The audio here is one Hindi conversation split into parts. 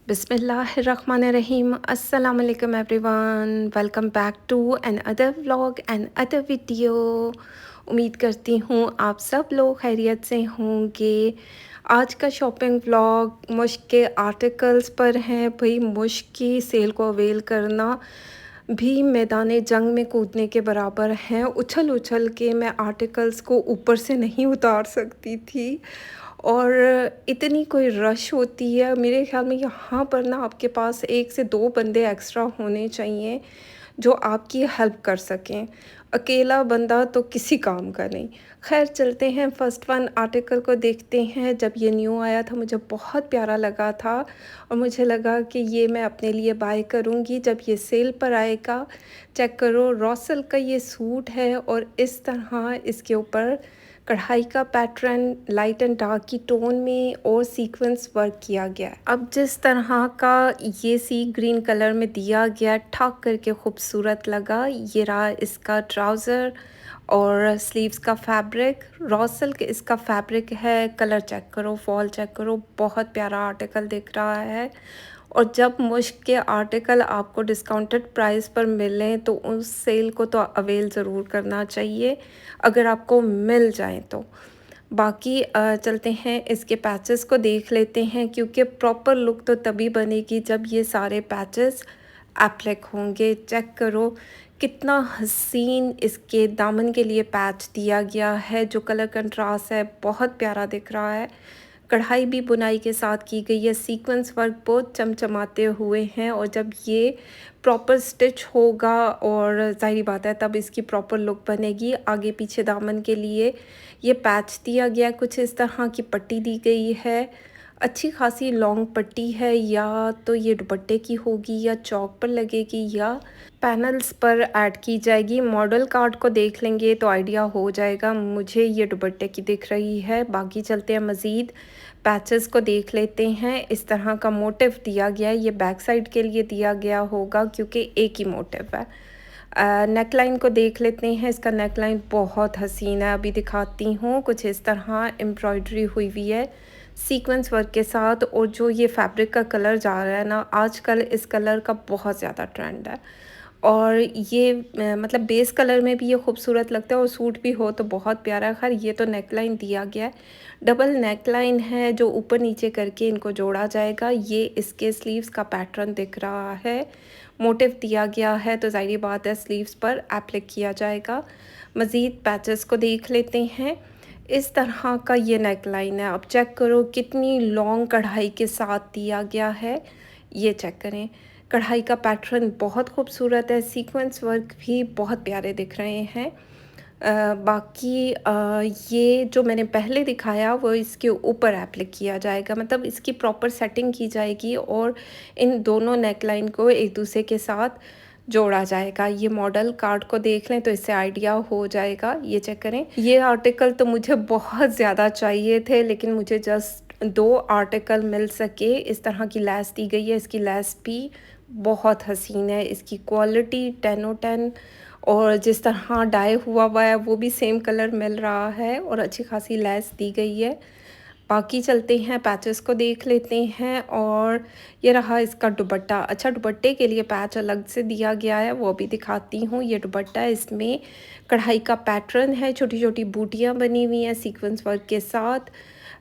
बिस्मिल्लाहिर्रहमानिर्रहीम अस्सलाम वालेकुम everyone. Welcome back to another vlog and other video. उम्मीद करती हूँ आप सब लोग खैरियत से होंगे। आज का शॉपिंग व्लॉग मुश्क के आर्टिकल्स पर है। भाई मुश्क की सेल को अवेल करना भी मैदान जंग में कूदने के बराबर है। उछल उछल के मैं आर्टिकल्स को ऊपर से नहीं उतार सकती थी और इतनी कोई रश होती है। मेरे ख़्याल में यहाँ पर ना आपके पास 1 से 2 बंदे एक्स्ट्रा होने चाहिए जो आपकी हेल्प कर सकें। अकेला बंदा तो किसी काम का नहीं। ख़ैर चलते हैं फर्स्ट वन आर्टिकल को देखते हैं। जब ये न्यू आया था मुझे बहुत प्यारा लगा था और मुझे लगा कि ये मैं अपने लिए बाय करूँगी जब ये सेल पर आएगा। चेक करो रॉसल का ये सूट है और इस तरह इसके ऊपर कढ़ाई का पैटर्न लाइट एंड डार्क की टोन में और सीक्वेंस वर्क किया गया है। अब जिस तरह का ये सी ग्रीन कलर में दिया गया ठाक करके खूबसूरत लगा। ये रहा इसका ट्राउज़र और स्लीव्स का फैब्रिक रॉ सिल्क इसका फैब्रिक है। कलर चेक करो, फॉल चेक करो, बहुत प्यारा आर्टिकल दिख रहा है। और जब मुश्क के आर्टिकल आपको डिस्काउंटेड प्राइस पर मिलें तो उस सेल को तो अवेल ज़रूर करना चाहिए अगर आपको मिल जाए तो। बाकी चलते हैं इसके पैचेस को देख लेते हैं क्योंकि प्रॉपर लुक तो तभी बनेगी जब ये सारे पैचेस एप्लिक होंगे। चेक करो कितना हसीन इसके दामन के लिए पैच दिया गया है। जो कलर कंट्रास्ट है बहुत प्यारा दिख रहा है। कढ़ाई भी बुनाई के साथ की गई है। सीक्वेंस वर्क बहुत चमचमाते हुए हैं और जब ये प्रॉपर स्टिच होगा और ज़ाहिर बात है तब इसकी प्रॉपर लुक बनेगी। आगे पीछे दामन के लिए ये पैच दिया गया, कुछ इस तरह की पट्टी दी गई है। अच्छी खासी लॉन्ग पट्टी है, या तो ये दुपट्टे की होगी या चौक पर लगेगी या पैनल्स पर ऐड की जाएगी। मॉडल कार्ड को देख लेंगे तो आइडिया हो जाएगा। मुझे ये दुपट्टे की दिख रही है। बाकी चलते हैं मज़ीद पैचेस को देख लेते हैं। इस तरह का मोटिव दिया गया है। ये बैक साइड के लिए दिया गया होगा क्योंकि एक ही मोटिव है। नेक लाइन को देख लेते हैं। इसका नेक लाइन बहुत हसीन है, अभी दिखाती हूँ। कुछ इस तरह एम्ब्रॉयडरी हुई हुई है सीक्वेंस वर्क के साथ। और जो ये फैब्रिक का कलर जा रहा है ना, आजकल इस कलर का बहुत ज़्यादा ट्रेंड है और ये मतलब बेस कलर में भी ये खूबसूरत लगता है और सूट भी हो तो बहुत प्यारा है। खैर ये तो नेक लाइन दिया गया है, डबल नेक लाइन है जो ऊपर नीचे करके इनको जोड़ा जाएगा। ये इसके स्लीव्स का पैटर्न दिख रहा है, मोटिव दिया गया है तो ज़ाहिर बात है स्लीव्स पर एप्लिक किया जाएगा। मज़ीद पैचेस को देख लेते हैं। इस तरह का ये नेक लाइन है। अब चेक करो कितनी लॉन्ग कढ़ाई के साथ दिया गया है। ये चेक करें, कढ़ाई का पैटर्न बहुत खूबसूरत है। सीक्वेंस वर्क भी बहुत प्यारे दिख रहे हैं। बाकी ये जो मैंने पहले दिखाया वो इसके ऊपर एप्लिक किया जाएगा, मतलब इसकी प्रॉपर सेटिंग की जाएगी और इन दोनों नेक लाइन को एक दूसरे के साथ जोड़ा जाएगा। ये मॉडल कार्ड को देख लें तो इससे आइडिया हो जाएगा। ये चेक करें, ये आर्टिकल तो मुझे बहुत ज़्यादा चाहिए थे लेकिन मुझे जस्ट 2 आर्टिकल मिल सके। इस तरह की लेस दी गई है, इसकी लेस भी बहुत हसीन है। इसकी क्वालिटी 10/10 और जिस तरह डाई हुआ हुआ है वो भी सेम कलर मिल रहा है और अच्छी खासी लेस दी गई है। बाकी चलते हैं पैचेस को देख लेते हैं और ये रहा इसका दुपट्टा। अच्छा, दुपट्टे के लिए पैच अलग से दिया गया है, वो भी दिखाती हूँ। ये दुपट्टा, इसमें कढ़ाई का पैटर्न है, छोटी छोटी बूटियाँ बनी हुई हैं सीक्वेंस वर्क के साथ।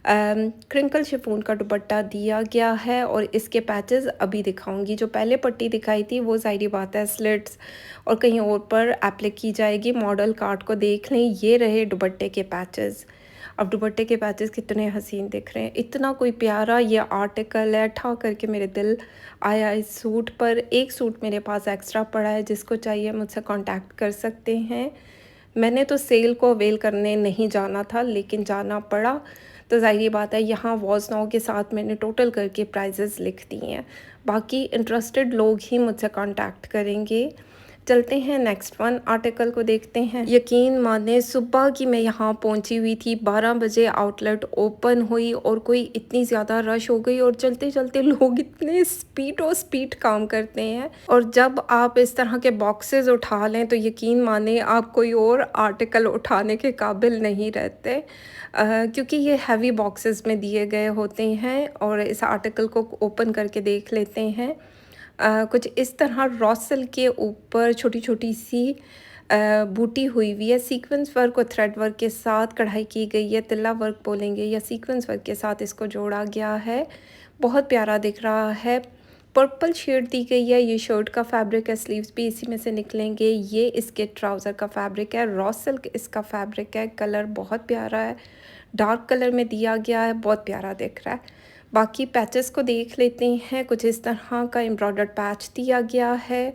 क्रिंकल शिफॉन का दुपट्टा दिया गया है और इसके पैचेस अभी दिखाऊंगी। जो पहले पट्टी दिखाई थी वो ज़ाहिर बात है स्लिट्स और कहीं और पर एप्लिक की जाएगी। मॉडल कार्ड को देख लें, ये रहे दुपट्टे के पैचेस। अब दुपट्टे के पैचेस कितने हसीन दिख रहे हैं, इतना कोई प्यारा ये आर्टिकल है। ठा करके मेरे दिल आया इस सूट पर। एक सूट मेरे पास एक्स्ट्रा पड़ा है, जिसको चाहिए मुझसे कांटेक्ट कर सकते हैं। मैंने तो सेल को अवेल करने नहीं जाना था लेकिन जाना पड़ा, तो ज़ाहिर बात है यहाँ वॉज नाउ के साथ मैंने टोटल करके प्राइजेज़ लिख दी हैं। बाकी इंटरेस्टेड लोग ही मुझसे कांटेक्ट करेंगे। चलते हैं नेक्स्ट वन आर्टिकल को देखते हैं। यकीन माने सुबह की मैं यहाँ पहुँची हुई थी, 12 बजे आउटलेट ओपन हुई और कोई इतनी ज़्यादा रश हो गई और चलते चलते लोग इतने स्पीड काम करते हैं। और जब आप इस तरह के बॉक्सेस उठा लें तो यकीन माने आप कोई और आर्टिकल उठाने के काबिल नहीं रहते, क्योंकि ये हैवी बॉक्सेस में दिए गए होते हैं। और इस आर्टिकल को ओपन करके देख लेते हैं। कुछ इस तरह रॉसल के ऊपर छोटी छोटी सी बूटी हुई है, सीक्वेंस वर्क और थ्रेड वर्क के साथ कढ़ाई की गई है। तिल्ला वर्क बोलेंगे या सीक्वेंस वर्क के साथ इसको जोड़ा गया है। बहुत प्यारा दिख रहा है। पर्पल शेड दी गई है। ये शर्ट का फैब्रिक है, स्लीव्स भी इसी में से निकलेंगे। ये इसके ट्राउज़र का फैब्रिक है, रॉ सिल्क इसका फैब्रिक है। कलर बहुत प्यारा है, डार्क कलर में दिया गया है, बहुत प्यारा दिख रहा है। बाकी पैचेस को देख लेते हैं। कुछ इस तरह का एम्ब्रॉयडर्ड पैच दिया गया है।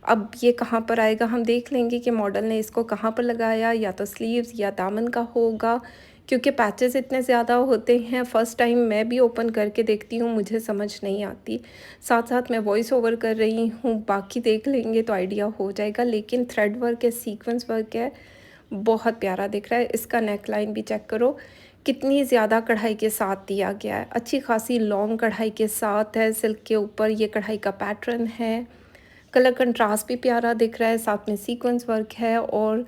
अब ये कहाँ पर आएगा हम देख लेंगे कि मॉडल ने इसको कहाँ पर लगाया, या तो स्लीव्स या दामन का होगा, क्योंकि पैचेस इतने ज़्यादा होते हैं। फ़र्स्ट टाइम मैं भी ओपन करके देखती हूँ, मुझे समझ नहीं आती। साथ साथ मैं वॉइस ओवर कर रही हूँ, बाकी देख लेंगे तो आइडिया हो जाएगा। लेकिन थ्रेड वर्क है, सीक्वेंस वर्क है, बहुत प्यारा दिख रहा है। इसका नेक लाइन भी चेक करो, कितनी ज़्यादा कढ़ाई के साथ दिया गया है। अच्छी खासी लॉन्ग कढ़ाई के साथ है। सिल्क के ऊपर ये कढ़ाई का पैटर्न है। कलर कंट्रास्ट भी प्यारा दिख रहा है, साथ में सीक्वेंस वर्क है। और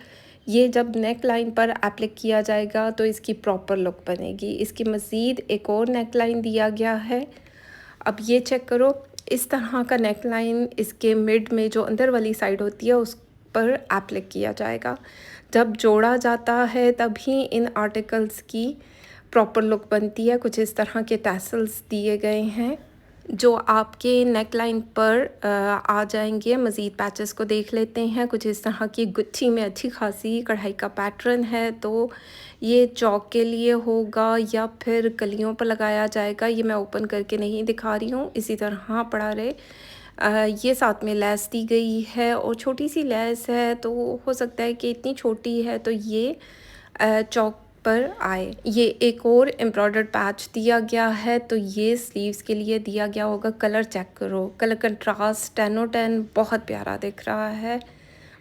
ये जब नेक लाइन पर एप्लिक किया जाएगा तो इसकी प्रॉपर लुक बनेगी। इसकी मज़ीद एक और नेक लाइन दिया गया है। अब ये चेक करो, इस तरह का नेक लाइन इसके मिड में जो अंदर वाली साइड होती है उस पर एप्लिक किया जाएगा। जब जोड़ा जाता है तभी इन आर्टिकल्स की प्रॉपर लुक बनती है। कुछ इस तरह के टैसल्स दिए गए हैं जो आपके नेक लाइन पर आ जाएंगे। मज़ीद पैचेस को देख लेते हैं। कुछ इस तरह की गुच्छी में अच्छी खासी कढ़ाई का पैटर्न है, तो ये चौक के लिए होगा या फिर कलियों पर लगाया जाएगा, ये मैं ओपन करके नहीं दिखा रही हूँ, इसी तरह पड़ा रहे। ये साथ में लेस दी गई है और छोटी सी लेस है, तो हो सकता है कि इतनी छोटी है तो ये चौक पर आए। ये एक और एम्ब्रॉयडर्ड पैच दिया गया है, तो ये स्लीव्स के लिए दिया गया होगा। कलर चेक करो, कलर कंट्रास्ट 10/10 बहुत प्यारा दिख रहा है।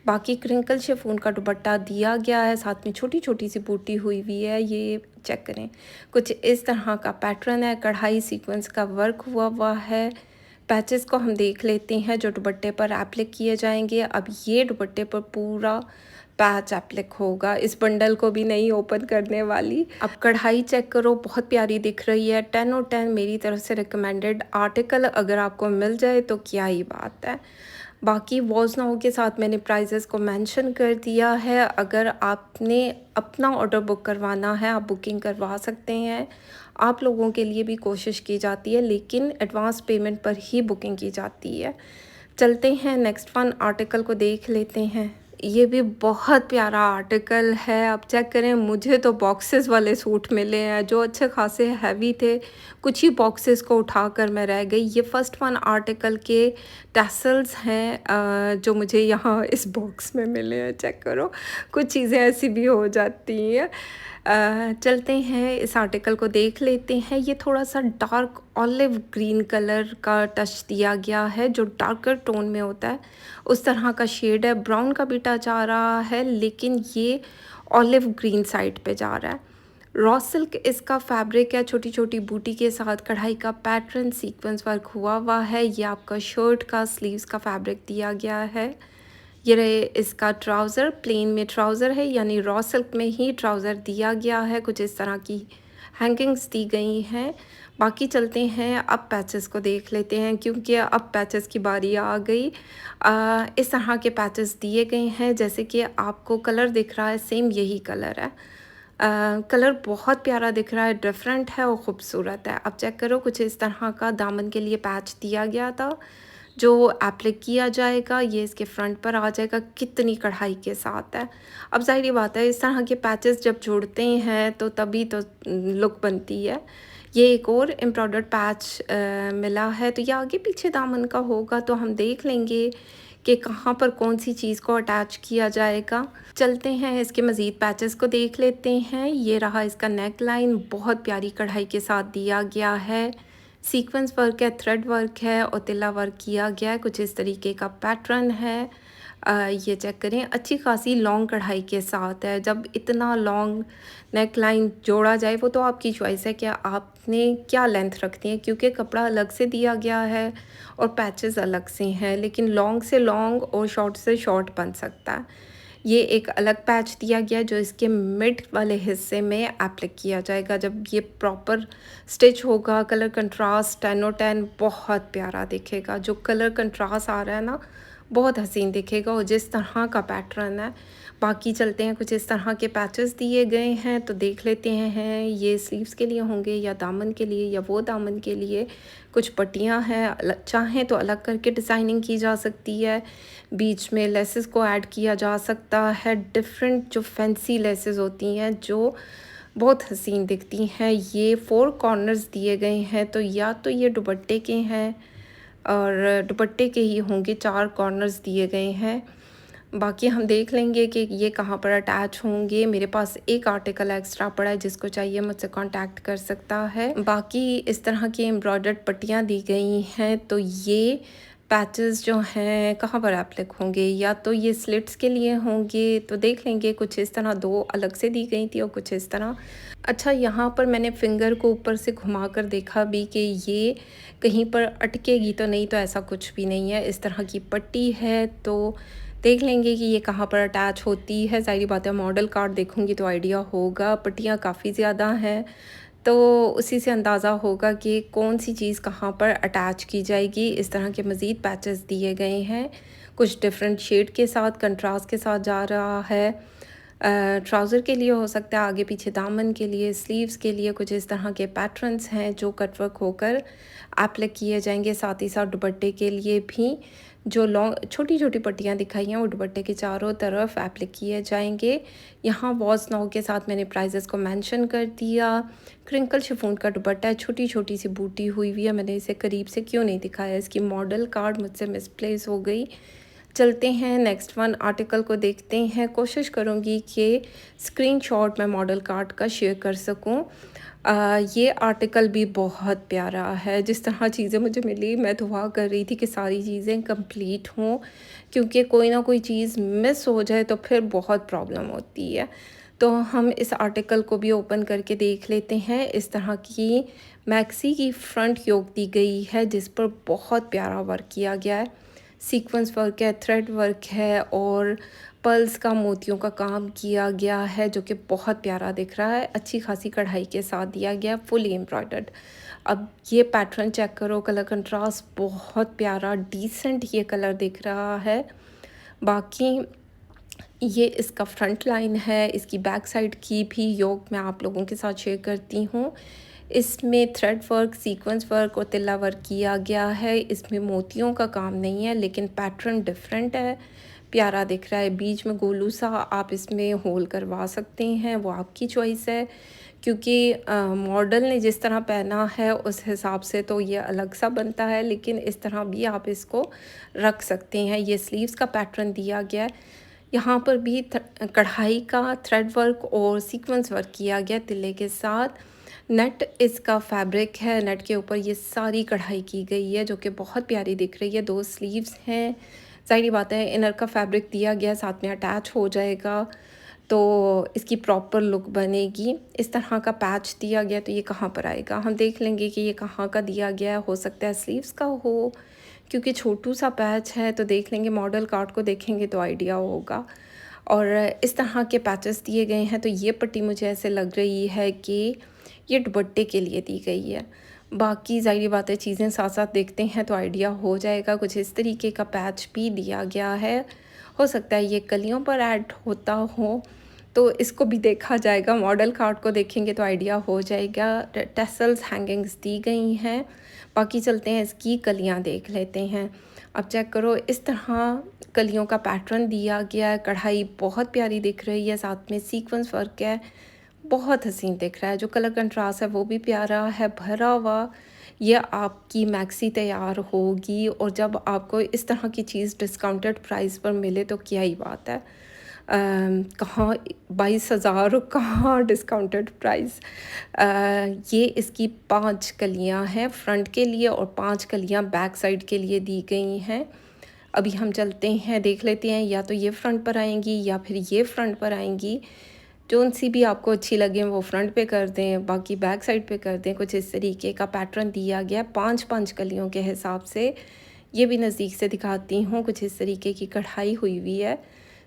बाकी क्रिंकल शिफॉन का दुपट्टा दिया गया है, साथ में छोटी छोटी सी बूटी हुई है, ये चेक करें। कुछ इस तरह का पैटर्न है, कढ़ाई सीक्वेंस का वर्क हुआ है। पैचेस को हम देख लेते हैं जो दुपट्टे पर एप्लिक किए जाएंगे। अब ये दुपट्टे पर पूरा पैच एप्लिक होगा। इस बंडल को भी नहीं ओपन करने वाली। अब कढ़ाई चेक करो, बहुत प्यारी दिख रही है। 10/10 मेरी तरफ से रिकमेंडेड आर्टिकल, अगर आपको मिल जाए तो क्या ही बात है। बाकी वॉज नाउ के साथ मैंने प्राइजेस को मेंशन कर दिया है। अगर आपने अपना ऑर्डर बुक करवाना है आप बुकिंग करवा सकते हैं। आप लोगों के लिए भी कोशिश की जाती है, लेकिन एडवांस पेमेंट पर ही बुकिंग की जाती है। चलते हैं नेक्स्ट वन आर्टिकल को देख लेते हैं। ये भी बहुत प्यारा आर्टिकल है। आप चेक करें, मुझे तो बॉक्सेस वाले सूट मिले हैं जो अच्छे खासे हैवी थे। कुछ ही बॉक्सेस को उठाकर मैं रह गई। ये फर्स्ट वन आर्टिकल के टैसल्स हैं जो मुझे यहाँ इस बॉक्स में मिले हैं। चेक करो, कुछ चीज़ें ऐसी भी हो जाती हैं। चलते हैं इस आर्टिकल को देख लेते हैं। ये थोड़ा सा डार्क ऑलिव ग्रीन कलर का टच दिया गया है, जो डार्कर टोन में होता है उस तरह का शेड है। ब्राउन का भी टच आ रहा है, लेकिन ये ऑलिव ग्रीन साइड पे जा रहा है। रॉ सिल्क इसका फैब्रिक है, छोटी छोटी बूटी के साथ कढ़ाई का पैटर्न सीक्वेंस वर्क हुआ है। ये आपका शर्ट का स्लीव्स का फैब्रिक दिया गया है। ये रहे इसका ट्राउज़र, प्लेन में ट्राउज़र है, यानी रॉ सिल्क में ही ट्राउज़र दिया गया है। कुछ इस तरह की हैंगिंग्स दी गई हैं। बाकी चलते हैं अब पैचेस को देख लेते हैं, क्योंकि अब पैचेस की बारी आ गई। इस तरह के पैचेस दिए गए हैं, जैसे कि आपको कलर दिख रहा है, सेम यही कलर है। कलर बहुत प्यारा दिख रहा है, डिफरेंट है और ख़ूबसूरत है। अब चेक करो, कुछ इस तरह का दामन के लिए पैच दिया गया था जो एप्लिक किया जाएगा। ये इसके फ्रंट पर आ जाएगा, कितनी कढ़ाई के साथ है। अब ज़ाहिर बात है, इस तरह के पैचेस जब जोड़ते हैं तो तभी तो लुक बनती है। ये एक और एम्ब्रॉयडर्ड पैच मिला है, तो ये आगे पीछे दामन का होगा, तो हम देख लेंगे कि कहाँ पर कौन सी चीज़ को अटैच किया जाएगा। चलते हैं इसके मज़ीद पैचेस को देख लेते हैं। ये रहा इसका नेक लाइन, बहुत प्यारी कढ़ाई के साथ दिया गया है। सीक्वेंस वर्क है, थ्रेड वर्क है और तिल्ला वर्क किया गया है। कुछ इस तरीके का पैटर्न है। ये चेक करें, अच्छी खासी लॉन्ग कढ़ाई के साथ है। जब इतना लॉन्ग नेक लाइन जोड़ा जाए, वो तो आपकी चॉइस है कि आपने क्या लेंथ रखती है, क्योंकि कपड़ा अलग से दिया गया है और पैचेस अलग से हैं, लेकिन लॉन्ग से लॉन्ग और शॉर्ट से शॉर्ट बन सकता है। ये एक अलग पैच दिया गया है जो इसके मिड वाले हिस्से में एप्लिक किया जाएगा। जब ये प्रॉपर स्टिच होगा, कलर कंट्रास्ट 10 और 10 बहुत प्यारा दिखेगा। जो कलर कंट्रास्ट आ रहा है ना, बहुत हसीन दिखेगा। और जिस तरह का पैटर्न है, बाकी चलते हैं, कुछ इस तरह के पैचेस दिए गए हैं तो देख लेते हैं ये स्लीव्स के लिए होंगे या दामन के लिए, या वो दामन के लिए। कुछ पट्टियाँ हैं, चाहें तो अलग करके डिज़ाइनिंग की जा सकती है, बीच में लेसेस को ऐड किया जा सकता है। डिफरेंट जो फैंसी लेसेस होती हैं जो बहुत हसीन दिखती हैं। ये 4 कॉर्नर्स दिए गए हैं, तो या तो ये दुपट्टे के हैं और दुपट्टे के ही होंगे, 4 कॉर्नर्स दिए गए हैं। बाकी हम देख लेंगे कि ये कहाँ पर अटैच होंगे। मेरे पास एक आर्टिकल एक्स्ट्रा पड़ा है, जिसको चाहिए मुझसे कांटेक्ट कर सकता है। बाकी इस तरह की एम्ब्रॉयडर्ड पट्टियाँ दी गई हैं, तो ये पैचेस जो हैं कहाँ पर एप्लिक होंगे, या तो ये स्लिट्स के लिए होंगे, तो देख लेंगे। कुछ इस तरह 2 अलग से दी गई थी और कुछ इस तरह। अच्छा, यहाँ पर मैंने फिंगर को ऊपर से घुमाकर देखा भी कि ये कहीं पर अटकेगी तो नहीं, तो ऐसा कुछ भी नहीं है। इस तरह की पट्टी है, तो देख लेंगे कि ये कहाँ पर अटैच होती है। ज़ाहिर बात है, मॉडल कार्ड देखूँगी तो आइडिया होगा। पट्टियाँ काफ़ी ज़्यादा हैं, तो उसी से अंदाज़ा होगा कि कौन सी चीज़ कहाँ पर अटैच की जाएगी। इस तरह के मज़ीद पैचेस दिए गए हैं, कुछ डिफरेंट शेड के साथ, कंट्रास्ट के साथ जा रहा है। ट्राउज़र के लिए हो सकता है, आगे पीछे दामन के लिए, स्लीव्स के लिए कुछ इस तरह के पैटर्न्स हैं जो कटवर्क होकर एप्लिक किए जाएंगे। साथ ही साथ दुपट्टे के लिए भी जो लॉन्ग छोटी छोटी पट्टियाँ दिखाई हैं, वो दुपट्टे के चारों तरफ एप्लिक किए जाएंगे। यहाँ वॉज नाउ के साथ मैंने प्राइजेस को मेंशन कर दिया। क्रिंकल शिफॉन का दुपट्टा है, छोटी छोटी सी बूटी हुई हुई है। मैंने इसे करीब से क्यों नहीं दिखाया, इसकी मॉडल कार्ड मुझसे मिसप्लेस हो गई। चलते हैं नेक्स्ट वन आर्टिकल को देखते हैं। कोशिश करूँगी कि स्क्रीनशॉट मैं मॉडल कार्ड का शेयर कर सकूँ। ये आर्टिकल भी बहुत प्यारा है। जिस तरह चीज़ें मुझे मिली, मैं दुआ कर रही थी कि सारी चीज़ें कंप्लीट हों, क्योंकि कोई ना कोई चीज़ मिस हो जाए तो फिर बहुत प्रॉब्लम होती है। तो हम इस आर्टिकल को भी ओपन करके देख लेते हैं। इस तरह की मैक्सी की फ्रंट योक दी गई है, जिस पर बहुत प्यारा वर्क किया गया है। सीक्वेंस वर्क है, थ्रेड वर्क है और पर्ल्स का मोतियों का काम किया गया है, जो कि बहुत प्यारा दिख रहा है। अच्छी खासी कढ़ाई के साथ दिया गया, फुली एम्ब्रॉयडर्ड। अब ये पैटर्न चेक करो, कलर कंट्रास्ट बहुत प्यारा, डिसेंट ये कलर दिख रहा है। बाकी ये इसका फ्रंट लाइन है, इसकी बैक साइड की भी योक मैं आप लोगों के साथ शेयर करती हूँ। इसमें थ्रेड वर्क, सीक्वेंस वर्क और तिल्ला वर्क किया गया है। इसमें मोतियों का काम नहीं है, लेकिन पैटर्न डिफरेंट है, प्यारा दिख रहा है। बीच में गोलू सा आप इसमें होल करवा सकते हैं, वो आपकी चॉइस है, क्योंकि मॉडल ने जिस तरह पहना है उस हिसाब से तो ये अलग सा बनता है, लेकिन इस तरह भी आप इसको रख सकते हैं। ये स्लीव्स का पैटर्न दिया गया है। यहाँ पर भी कढ़ाई का थ्रेड वर्क और सीक्वेंस वर्क किया गया तिल्ले के साथ। नेट इसका फैब्रिक है, नेट के ऊपर ये सारी कढ़ाई की गई है, जो कि बहुत प्यारी दिख रही है। 2 स्लीव्स हैं, ज़ाहिर बात है इनर का फैब्रिक दिया गया, साथ में अटैच हो जाएगा तो इसकी प्रॉपर लुक बनेगी। इस तरह का पैच दिया गया, तो ये कहाँ पर आएगा हम देख लेंगे कि ये कहाँ का दिया गया है। हो सकता है स्लीव्स का हो, क्योंकि छोटू सा पैच है, तो देख लेंगे, मॉडल कार्ड को देखेंगे तो आइडिया होगा। और इस तरह के पैचेस दिए गए हैं, तो ये पट्टी मुझे ऐसे लग रही है कि ये दुपट्टे के लिए दी गई है। बाकी ज़ाहिर बात है, चीज़ें साथ साथ देखते हैं तो आइडिया हो जाएगा। कुछ इस तरीके का पैच भी दिया गया है, हो सकता है ये कलियों पर ऐड होता हो, तो इसको भी देखा जाएगा। मॉडल कार्ड को देखेंगे तो आइडिया हो जाएगा। टेसल्स हैंगिंग्स दी गई हैं। बाकी चलते हैं, इसकी कलियां देख लेते हैं। अब चेक करो, इस तरह कलियों का पैटर्न दिया गया है। कढ़ाई बहुत प्यारी दिख रही है, साथ में सीक्वेंस वर्क है, बहुत हसीन दिख रहा है। जो कलर कंट्रास्ट है वो भी प्यारा है, भरा हुआ। ये आपकी मैक्सी तैयार होगी, और जब आपको इस तरह की चीज़ डिस्काउंटेड प्राइस पर मिले तो क्या ही बात है। कहाँ 22,000 कहाँ डिस्काउंटेड प्राइस। ये इसकी 5 कलियाँ हैं फ्रंट के लिए और 5 कलियाँ बैक साइड के लिए दी गई हैं। अभी हम चलते हैं, देख लेते हैं या तो ये फ्रंट पर आएँगी या फिर ये फ्रंट पर आएँगी। जोन-सी भी आपको अच्छी लगे वो फ्रंट पे कर दें, बाकी बैक साइड पे कर दें। कुछ इस तरीके का पैटर्न दिया गया है 5-5 कलियों के हिसाब से। ये भी नज़दीक से दिखाती हूँ, कुछ इस तरीके की कढ़ाई हुई हुई है।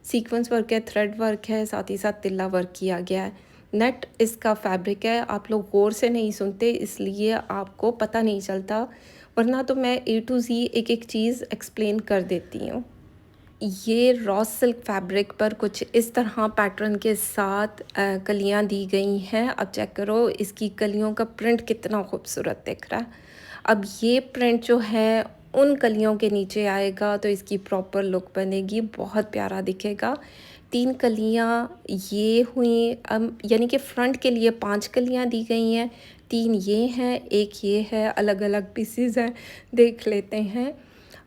सीक्वेंस वर्क है, थ्रेड वर्क है, साथ ही साथ तिल्ला वर्क किया गया है। नेट इसका फैब्रिक है, आप लोग गौर से नहीं सुनते इसलिए आपको पता नहीं चलता, वरना तो मैं ए टू ज़ी एक-एक चीज़ एक्सप्लेन कर देती हूँ। ये रॉ सिल्क फैब्रिक पर कुछ इस तरह पैटर्न के साथ कलियाँ दी गई हैं। अब चेक करो इसकी कलियों का प्रिंट कितना खूबसूरत दिख रहा है। अब ये प्रिंट जो है उन कलियों के नीचे आएगा तो इसकी प्रॉपर लुक बनेगी, बहुत प्यारा दिखेगा। 3 कलियाँ ये हुई, यानी कि फ्रंट के लिए 5 कलियाँ दी गई हैं, 3 ये हैं, 1 ये है, अलग-अलग पीसेस हैं, देख लेते हैं।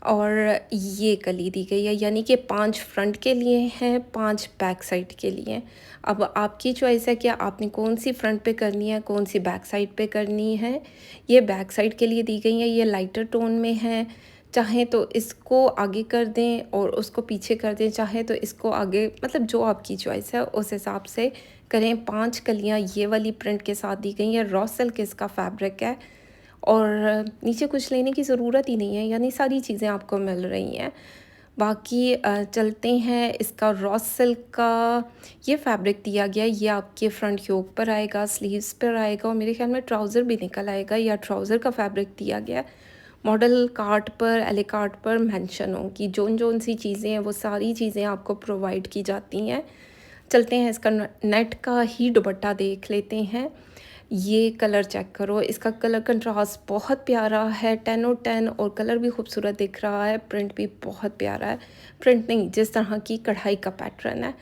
और ये कली दी गई है, यानी कि 5 फ्रंट के लिए हैं, 5 बैक साइड के लिए। अब आपकी चॉइस है कि आपने कौन-सी फ्रंट पे करनी है, कौन-सी बैक साइड पे करनी है। ये बैक साइड के लिए दी गई है, ये लाइटर टोन में है। चाहें तो इसको आगे कर दें और उसको पीछे कर दें, चाहें तो इसको आगे, मतलब जो आपकी चॉइस है उस हिसाब से करें। 5 कलियाँ ये वाली प्रिंट के साथ दी गई हैं, रॉ सिल्क इसका फैब्रिक है और नीचे कुछ लेने की ज़रूरत ही नहीं है, यानी सारी चीज़ें आपको मिल रही हैं। बाकी चलते हैं, इसका रॉ सिल्क का ये फैब्रिक दिया गया है, ये आपके फ्रंट योक पर आएगा, स्लीव्स पर आएगा और मेरे ख्याल में ट्राउज़र भी निकल आएगा, या ट्राउज़र का फैब्रिक दिया गया है। मॉडल कार्ड पर, एले कार्ड पर मेंशन होगी, जोन-जोन सी चीज़ें हैं वो सारी चीज़ें आपको प्रोवाइड की जाती हैं। चलते हैं, इसका नेट का ही दुपट्टा देख लेते हैं। ये कलर चेक करो, इसका कलर कंट्रास्ट बहुत प्यारा है, 10 और 10, और कलर भी खूबसूरत दिख रहा है, प्रिंट भी बहुत प्यारा है। प्रिंट नहीं, जिस तरह की कढ़ाई का पैटर्न है,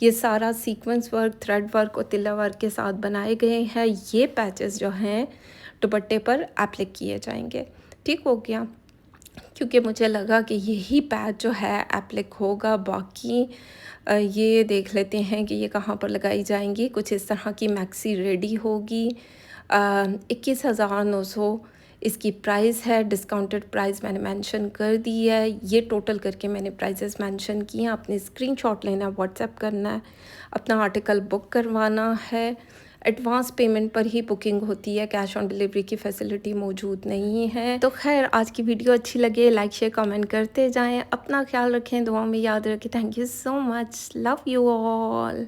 ये सारा सीक्वेंस वर्क, थ्रेड वर्क और तिल्ला वर्क के साथ बनाए गए हैं। ये पैचेस जो हैं दुपट्टे पर एप्लिक किए जाएंगे। ठीक हो गया, क्योंकि मुझे लगा कि यही पैच जो है एप्लिक होगा। बाकी ये देख लेते हैं कि ये कहाँ पर लगाई जाएंगी। कुछ इस तरह की मैक्सी रेडी होगी। 21,900 इसकी प्राइस है, डिस्काउंटेड प्राइस मैंने मेंशन कर दी है। ये टोटल करके मैंने प्राइसेस मेंशन किए हैं। आपने स्क्रीनशॉट लेना है, व्हाट्सएप करना है, अपना आर्टिकल बुक करवाना है। एडवांस पेमेंट पर ही बुकिंग होती है, कैश ऑन डिलीवरी की फैसिलिटी मौजूद नहीं है। तो खैर, आज की वीडियो अच्छी लगे लाइक शेयर कमेंट करते जाएं, अपना ख्याल रखें, दुआ में याद रखें। Thank you so much, love you all.